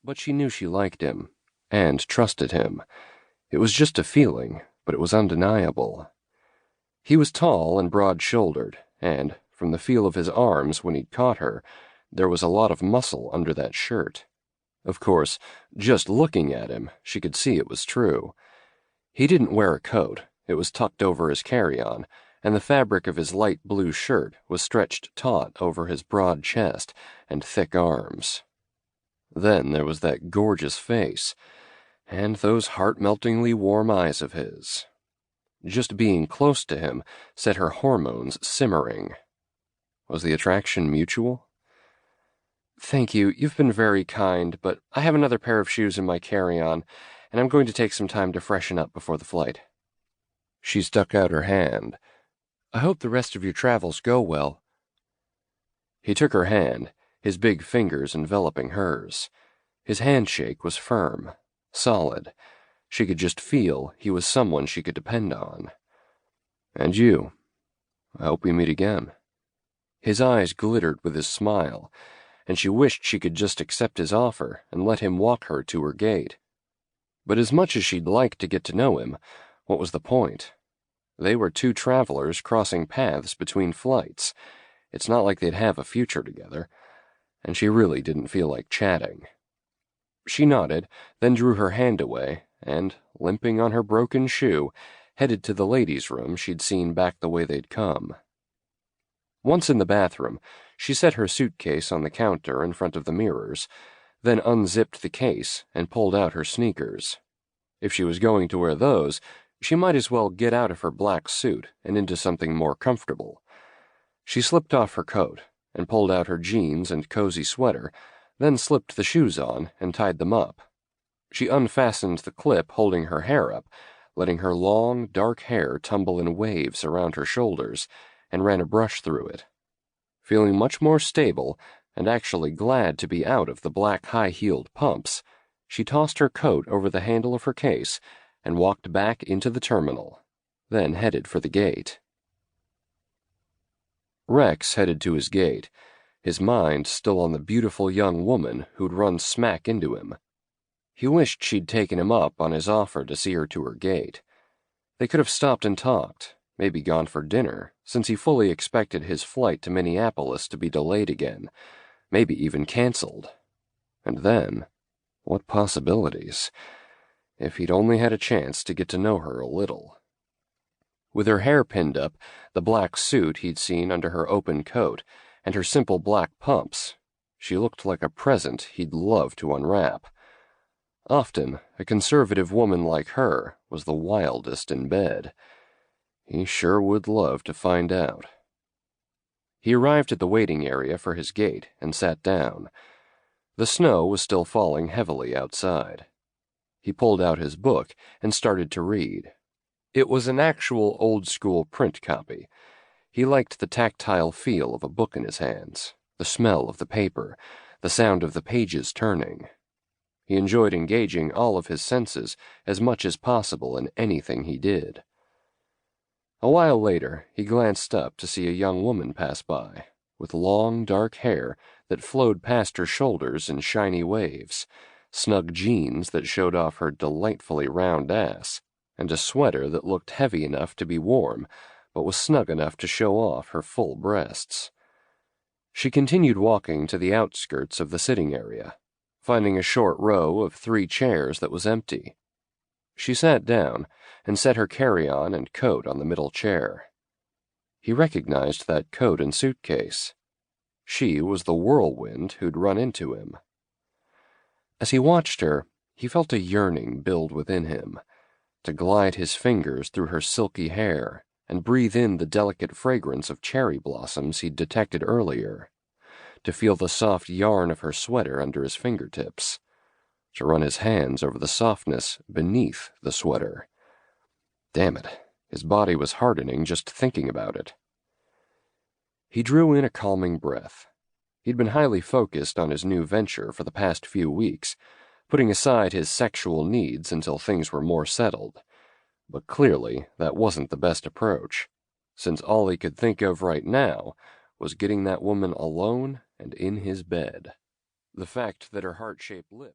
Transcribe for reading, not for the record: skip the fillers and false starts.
But she knew she liked him, and trusted him. It was just a feeling, but it was undeniable. He was tall and broad-shouldered, and, from the feel of his arms when he'd caught her, there was a lot of muscle under that shirt. Of course, just looking at him, she could see it was true. He didn't wear a coat. It was tucked over his carry-on, and the fabric of his light blue shirt was stretched taut over his broad chest and thick arms. Then there was that gorgeous face, and those heart-meltingly warm eyes of his. Just being close to him set her hormones simmering. Was the attraction mutual? "Thank you, you've been very kind, but I have another pair of shoes in my carry-on, and I'm going to take some time to freshen up before the flight." She stuck out her hand. "I hope the rest of your travels go well." He took her hand, his big fingers enveloping hers. His handshake was firm, solid. She could just feel he was someone she could depend on. "And you. I hope we meet again." His eyes glittered with his smile, and she wished she could just accept his offer and let him walk her to her gate. But as much as she'd like to get to know him, what was the point? They were two travelers crossing paths between flights. It's not like they'd have a future together, and she really didn't feel like chatting. She nodded, then drew her hand away, and, limping on her broken shoe, headed to the ladies' room she'd seen back the way they'd come. Once in the bathroom, she set her suitcase on the counter in front of the mirrors, then unzipped the case and pulled out her sneakers. If she was going to wear those, she might as well get out of her black suit and into something more comfortable. She slipped off her coat and pulled out her jeans and cozy sweater, then slipped the shoes on and tied them up. She unfastened the clip holding her hair up, letting her long, dark hair tumble in waves around her shoulders, and ran a brush through it. Feeling much more stable, and actually glad to be out of the black high-heeled pumps, she tossed her coat over the handle of her case and walked back into the terminal, then headed for the gate. Rex headed to his gate, his mind still on the beautiful young woman who'd run smack into him. He wished she'd taken him up on his offer to see her to her gate. They could have stopped and talked, maybe gone for dinner, since he fully expected his flight to Minneapolis to be delayed again, maybe even canceled. And then, what possibilities, if he'd only had a chance to get to know her a little. With her hair pinned up, the black suit he'd seen under her open coat, and her simple black pumps, she looked like a present he'd love to unwrap. Often, a conservative woman like her was the wildest in bed. He sure would love to find out. He arrived at the waiting area for his gate and sat down. The snow was still falling heavily outside. He pulled out his book and started to read. It was an actual old-school print copy. He liked the tactile feel of a book in his hands, the smell of the paper, the sound of the pages turning. He enjoyed engaging all of his senses as much as possible in anything he did. A while later, he glanced up to see a young woman pass by, with long, dark hair that flowed past her shoulders in shiny waves, snug jeans that showed off her delightfully round ass, and a sweater that looked heavy enough to be warm, but was snug enough to show off her full breasts. She continued walking to the outskirts of the sitting area, finding a short row of 3 chairs that was empty. She sat down and set her carry-on and coat on the middle chair. He recognized that coat and suitcase. She was the whirlwind who'd run into him. As he watched her, he felt a yearning build within him, to glide his fingers through her silky hair and breathe in the delicate fragrance of cherry blossoms he'd detected earlier, to feel the soft yarn of her sweater under his fingertips, to run his hands over the softness beneath the sweater. Damn it, his body was hardening just thinking about it. He drew in a calming breath. He'd been highly focused on his new venture for the past few weeks, putting aside his sexual needs until things were more settled. But clearly that wasn't the best approach, since all he could think of right now was getting that woman alone and in his bed. The fact that her heart-shaped lips